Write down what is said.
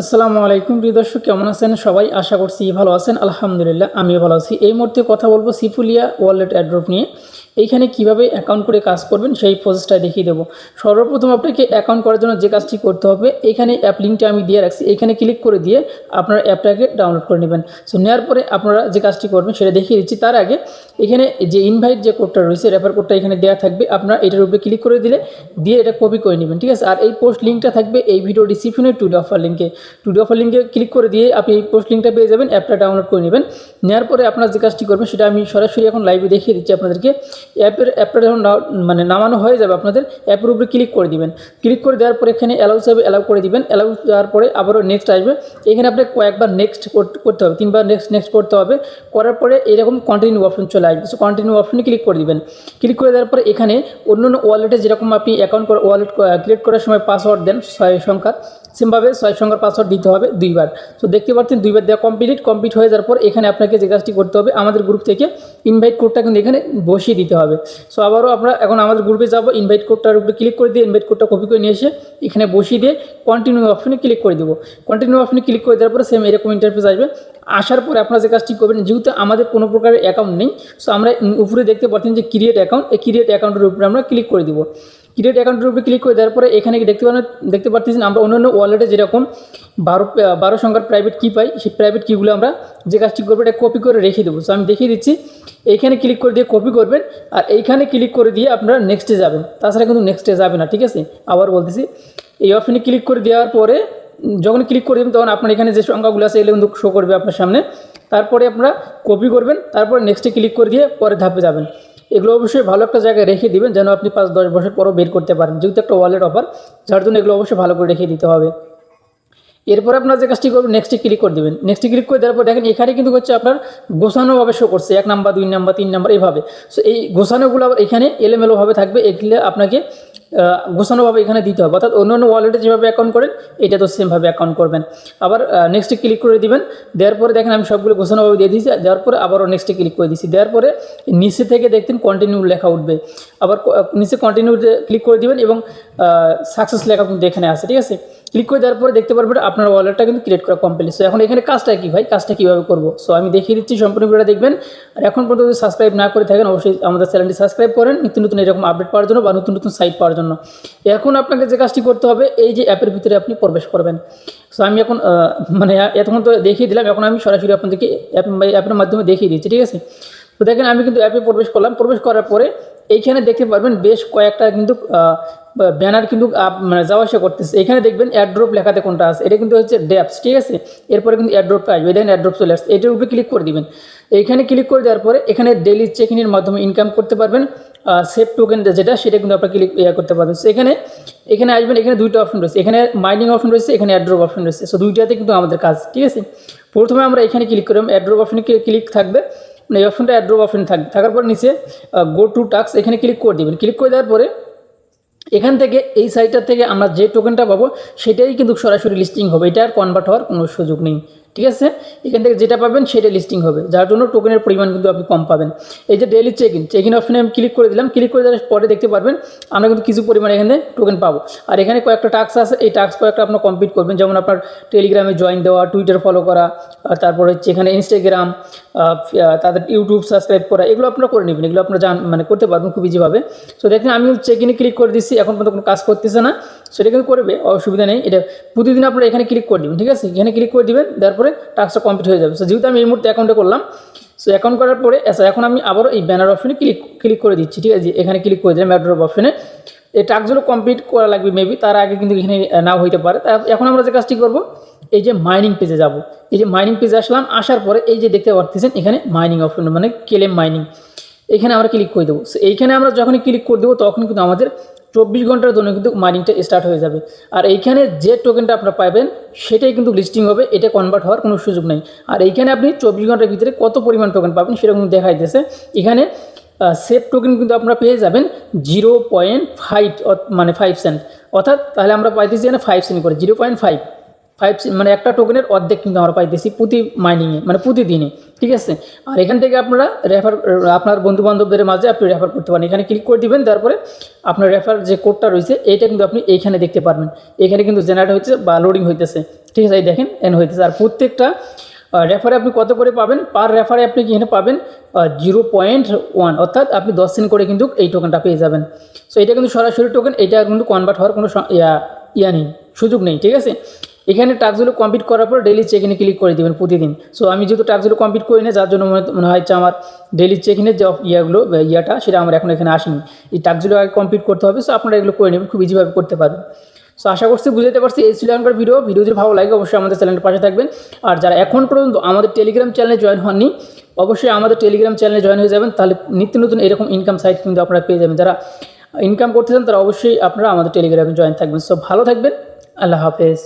আসসালামু আলাইকুম প্রিয় দর্শক, কেমন আছেন সবাই? আশা করছি ভালো আছেন। আলহামদুলিল্লাহ আমিও ভালো আছি। এই মুহূর্তে কথা বলবো সিফুলিয়া ওয়ালেট অ্যাড্রপ নিয়ে। এইখানে কিভাবে অ্যাকাউন্ট করে কাজ করবেন সেই প্রসেসটা দেখিয়ে দেবো। সর্বপ্রথম আপনাকে অ্যাকাউন্ট করার জন্য যে কাজটি করতে হবে, এইখানে অ্যাপ লিঙ্কটা আমি দিয়ে রাখছি, এইখানে ক্লিক করে দিয়ে আপনার অ্যাপটাকে ডাউনলোড করে নেবেন। সো নেওয়ার পরে আপনারা যে কাজটি করবেন সেটা দেখিয়ে দিচ্ছি। তার আগে এখানে যে ইনভাইট যে কোডটা রয়েছে, রেফার কোডটা এখানে দেওয়া থাকবে, আপনারা এটার উপরে ক্লিক করে দিলে দিয়ে এটা কপি করে নেবেন, ঠিক আছে। আর এই পোস্ট লিঙ্কটা থাকবে এই ভিডিও ডিসক্রিপশনে টুডে অফার লিঙ্কে ক্লিক করে দিয়ে আপনি এই পোস্ট লিঙ্কটা পেয়ে যাবেন, অ্যাপটা ডাউনলোড করে নেবেন। নেওয়ার পরে আপনার যে কাজটি করবেন সেটা আমি সরাসরি এখন লাইভে দেখিয়ে দিচ্ছি আপনাদেরকে। অ্যাপটা যখন নামানো হয়ে যাবে, আপনাদের অ্যাপের উপরে ক্লিক করে দিবেন। ক্লিক করে দেওয়ার পরে এখানে অ্যালাউ করে দিবেন। অ্যালাউ দেওয়ার পরে আবারও নেক্সট আসবে। এখানে আপনাকে কয়েকবার নেক্সট করতে হবে, 3বার নেক্সট করতে হবে। করার পরে এরকম কন্টিনিউ অপশন চলে আসবে। সো কন্টিনিউ অপশনে ক্লিক করে দিবেন। ক্লিক করে দেওয়ার পরে এখানে অন্য ওয়ালেটে যেরকম আপনি ওয়ালেট ক্রিয়েট করার সময় পাসওয়ার্ড দেন 6 সংখ্যার, সেমভাবে 6 সংখ্যার পাসওয়ার্ড দিতে হবে 2বার। তো দেখতে পাচ্ছেন 2বার দেওয়া কমপ্লিট হয়ে যাওয়ার পর এখানে আপনাকে যে কাজটি করতে হবে, আমাদের গ্রুপ থেকে ইনভাইট কোডটা কিন্তু এখানে বসিয়ে দিতে হবে। সো আবারও আমরা এখন আমাদের গ্রুপে যাব, ইনভাইট কোডটার উপরে ক্লিক করে দিয়ে ইনভাইট কোডটা কপি করে নিয়ে এসে এখানে বসিয়ে দিয়ে কন্টিনিউ অপশনে ক্লিক করে দেবো। কন্টিনিউ অপশনে ক্লিক করে দেওয়ার পরে সেম এরকম ইন্টারফেস আসবে। আসার পরে আপনারা যে কাজটি করবেন, যেহেতু আমাদের কোনো প্রকারের অ্যাকাউন্ট নেই, সো আমরা উপরে দেখতে পাচ্ছেন যে ক্রিয়েট অ্যাকাউন্ট, এই ক্রিয়েট অ্যাকাউন্টের উপরে আমরা ক্লিক করে দিব। ক্রিয়েট অ্যাকাউন্টের উপরে ক্লিক করে দেওয়ার পরে এখানে দেখতে পাচ্ছেন আমরা অন্যান্য ওয়ালেটে যেরকম 12 সংখ্যার প্রাইভেট কি পাই, সেই প্রাইভেট কিগুলো আমরা যে কাজটি করবো এটা কপি করে রেখে দেবো। সো আমি দেখিয়ে দিচ্ছি। এইখানে ক্লিক করে দিয়ে কপি করবেন, আর এইখানে ক্লিক করে দিয়ে আপনারা নেক্সটে যাবেন, তাছাড়া কিন্তু নেক্সটে যাবে না, ঠিক আছে। আবার বলতেছি, এই অপশনে ক্লিক করে দেওয়ার পরে যখন ক্লিক করে দেবেন তখন আপনার এখানে যে সংখ্যাগুলো আছে এগুলো কিন্তু শো করবে আপনার সামনে। তারপরে আপনারা কপি করবেন, তারপরে নেক্সটে ক্লিক করে দিয়ে পরের ধাপে যাবেন। এগুলো অবশ্যই ভালো একটা জায়গায় রেখে দিবেন, যেন আপনি 5-10 বছর পরও বের করতে পারেন, যেহেতু একটা ওয়ালেট অফার, যার জন্য এগুলো অবশ্যই ভালো করে রেখে দিতে হবে। এরপর আপনার যে কাজটি করবেন, নেক্সটে ক্লিক করে দেবেন। নেক্সটে ক্লিক করে দেওয়ার পর দেখেন এখানে কিন্তু হচ্ছে আপনার গোছানোভাবে শো করছে 1 নাম্বার 2 নাম্বার 3 নাম্বার এইভাবে। সো এই গোছানোগুলো আবার এখানে এলোমেলোভাবে থাকবে, এগুলো আপনাকে গোছানোভাবে এখানে দিতে হবে। অর্থাৎ অন্য ওয়ালেটে যেভাবে অ্যাকাউন্ট করেন এটা তো সেমভাবে অ্যাকাউন্ট করবেন। আবার নেক্সটে ক্লিক করে দিবেন। দেওয়ার পরে দেখেন আমি সবগুলো গোছানোভাবে দিয়ে দিয়েছি। দেওয়ার পরে আবারও নেক্সটে ক্লিক করে দিয়েছি। দেওয়ার পরে নিচে থেকে দেখতেন কন্টিনিউ লেখা উঠবে, আবার নিচে কন্টিনিউতে ক্লিক করে দিবেন এবং সাকসেস লেখা কিন্তু এখানে আছে, ঠিক আছে। ক্লিক করে দেওয়ার পরে দেখতে পারবেন আপনার ওয়ালেটটা কিন্তু ক্রিয়েট করা কমপ্লিট। সো এখন এখানে কাজটা কি ভাই, কাজটা কীভাবে করবো, সো আমি দেখিয়ে দিচ্ছি, সম্পূর্ণ ভিডিওটা দেখবেন। আর এখন পর্যন্ত যদি সাবস্ক্রাইব না করে থাকেন অবশ্যই আমাদের চ্যানেলটি সাবস্ক্রাইব করেন, নিত্য নতুন এরকম আপডেট পাওয়ার জন্য বা নতুন নতুন সাইট পাওয়ার জন্য। এখন আপনাকে যে কাজটি করতে হবে, এই যে অ্যাপের ভিতরে আপনি প্রবেশ করবেন। সো আমি এখন এতক্ষণ তো দেখিয়ে দিলাম, এখন আমি সরাসরি আপনাদেরকে অ্যাপের মাধ্যমে দেখিয়ে দিচ্ছি, ঠিক আছে। তো দেখেন আমি কিন্তু অ্যাপে প্রবেশ করলাম। প্রবেশ করার পরে এইখানে দেখতে পারবেন বেশ কয়েকটা কিন্তু ব্যানার কিন্তু যাওয়া আসা করতেছে। এখানে দেখবেন অ্যাড্রপ লেখাতে কোনটা আছে, এটা কিন্তু হচ্ছে ড্যাপস, ঠিক আছে। এরপরে কিন্তু অ্যাড্রপটা আসবে, দেখেন অ্যাড্রপ চলে আসছে, এটার উপরে ক্লিক করে দিবেন। এইখানে ক্লিক করে দেওয়ার পরে এখানে ডেইলি চেকিংয়ের মাধ্যমে ইনকাম করতে পারবেন, সেভ টোকেন যেটা সেটা কিন্তু আপনার করতে পারবেন। সো এখানে আসবেন, এখানে 2টা অপশন রয়েছে, এখানে মাইনিং অপশন রয়েছে, এখানে অ্যাড্রপ অপশন রয়েছে। সো 2টাতে কিন্তু আমাদের কাজ, ঠিক আছে। প্রথমে আমরা এখানে ক্লিক করলাম, অ্যাড্রপ অপশনে ক্লিক থাকবে, মানে এই অপশনটা অ্যাড্রপ অপশন থাকার পর নিচে গো টু টাস্ক এখানে ক্লিক করে দেবেন। ক্লিক করে দেওয়ার পরে এখান থেকে এই সাইটটার থেকে আমরা যে টোকেনটা পাবো সেটাই কিন্তু সরাসরি লিস্টিং হবে, এটা আর কনভার্ট হওয়ার কোনো সুযোগ নেই, ঠিক আছে। এখান থেকে যেটা পাবেন সেটা লিস্টিং হবে, যার জন্য টোকেনের পরিমাণ কিন্তু আপনি কম পাবেন। এই যে ডেইলি চেক ইন অপশনে আমি ক্লিক করে দিলাম। ক্লিক করে দেওয়ার পরে দেখতে পারবেন আমরা কিন্তু কিছু পরিমাণ এখানে টোকেন পাবো। আর এখানে কয়েকটা টাস্ক আছে, এই টাস্ক কয়েকটা আপনার কমপ্লিট করবেন, যেমন আপনার টেলিগ্রামে জয়েন দেওয়া, টুইটার ফলো করা, তারপরে হচ্ছে এখানে ইনস্টাগ্রাম, তাদের ইউটিউব সাবস্ক্রাইব করা, এগুলো আপনারা করে নেবেন, এগুলো আপনারা করতে পারবেন খুব ইজিভাবে। সো দেখেন আমি চেক ইনে ক্লিক করে দিচ্ছি, এখন পর্যন্ত কোনো কাজ করতেছে না, সেটা কিন্তু করবে, অসুবিধা নেই। এটা প্রতিদিন আপনারা এখানে ক্লিক করে দেবেন, ঠিক আছে। এখানে ক্লিক করে দেবেন, দেওয়ার পরে টাস্কটা কমপ্লিট হয়ে যাবে। সো যেহেতু আমি এই মুহূর্তে অ্যাকাউন্টে করলাম, সো অ্যাকাউন্ট করার পরে এখন আমি আবারও এই ব্যানার অপশনে ক্লিক করে দিচ্ছি, ঠিক আছে। এখানে ক্লিক করে দিলাম অ্যাড্রপ অপশনে। এই টাস্কগুলো কমপ্লিট করা লাগবে মেবি, তার আগে কিন্তু এখানে নাও হইতে পারে। এখন আমরা যে কাজটি করবো, এই যে মাইনিং পেজে যাব। এই যে মাইনিং পেজে আসলাম, আসার পরে এই যে দেখতে পাচ্ছেন এখানে মাইনিং অপশন, মানে ক্লেম মাইনিং, এখানে আমরা ক্লিক করে দেবো। সো এইখানে আমরা যখনই ক্লিক করে দেবো তখন কিন্তু আমাদের 24 ঘন্টার জন্য কিন্তু মাইনিংটা স্টার্ট হয়ে যাবে। আর এইখানে যে টোকেনটা আপনারা পাবেন সেটাই কিন্তু লিস্টিং হবে, এটা কনভার্ট হওয়ার কোনো সুযোগ নেই। আর এইখানে আপনি 24 ঘন্টার ভিতরে কত পরিমাণ টোকেন পাবেন সেটা কিন্তু দেখা যাচ্ছে। এখানে সেভ টোকেন কিন্তু আপনারা পেয়ে যাবেন 0.5, মানে 5 সেন্ট, অর্থাৎ তাহলে আমরা পাইতেছি এখানে 5 সেন্ট করে 0.5। মানে একটা টোকেনের অর্ধেক কিন্তু আমরা পাইতেছি প্রতি মাইনিংয়ে, মানে প্রতিদিনে, ঠিক আছে। আর এখান থেকে আপনারা আপনার বন্ধুবান্ধবদের মাঝে আপনি রেফার করতে পারেন। এখানে ক্লিক করে দিবেন, তারপরে আপনার রেফার যে কোডটা রয়েছে এইটা কিন্তু আপনি এইখানে দেখতে পারবেন। এখানে কিন্তু জেনারেট হচ্ছে বা লোডিং হইতেছে, ঠিক আছে। এই দেখেন এন হইতেছে। আর প্রত্যেকটা রেফারে আপনি কত করে পাবেন, পার রেফারে আপনি এখানে পাবেন 0.1, অর্থাৎ আপনি 10 সেন্ট করে কিন্তু এই টোকেনটা পেয়ে যাবেন। সো এটা কিন্তু সরাসরি টোকেন, এটা কিন্তু কনভার্ট হওয়ার কোনো ইয়া নেই, সুযোগ নেই, ঠিক আছে। এখানে টাস্কগুলো কমপ্লিট করার পর ডেইলি চেক ইনে ক্লিক করে দেবেন প্রতিদিন। সো আমি যেহেতু টাস্কগুলো কমপ্লিট করি না, যার জন্য মনে হয় আমার ডেইলি চেক ইনের যে ইয়াটা সেটা আমার এখন এখানে আসেনি। এই টাস্কগুলো আগে কমপ্লিট করতে হবে। সো আপনারা এগুলো করে নেবেন, খুব ইজিভাবে করতে পারবেন। সো আশা করছি বুঝতে পারছি। এই ছিল আমার ভিডিও যদি ভালো লাগে অবশ্যই আমাদের চ্যানেলের পাশে থাকবেন। আর যারা এখন পর্যন্ত আমাদের টেলিগ্রাম চ্যানেলে জয়েন হননি, অবশ্যই আমাদের টেলিগ্রাম চ্যানেলে জয়েন হয়ে যাবেন, তাহলে নিত্য নতুন এরকম ইনকাম সাইট কিন্তু আপনারা পেয়ে যাবেন। যারা ইনকাম করতে চান তারা অবশ্যই আপনারা আমাদের টেলিগ্রামে জয়েন থাকবেন। সো ভালো থাকবেন, আল্লাহ হাফেজ।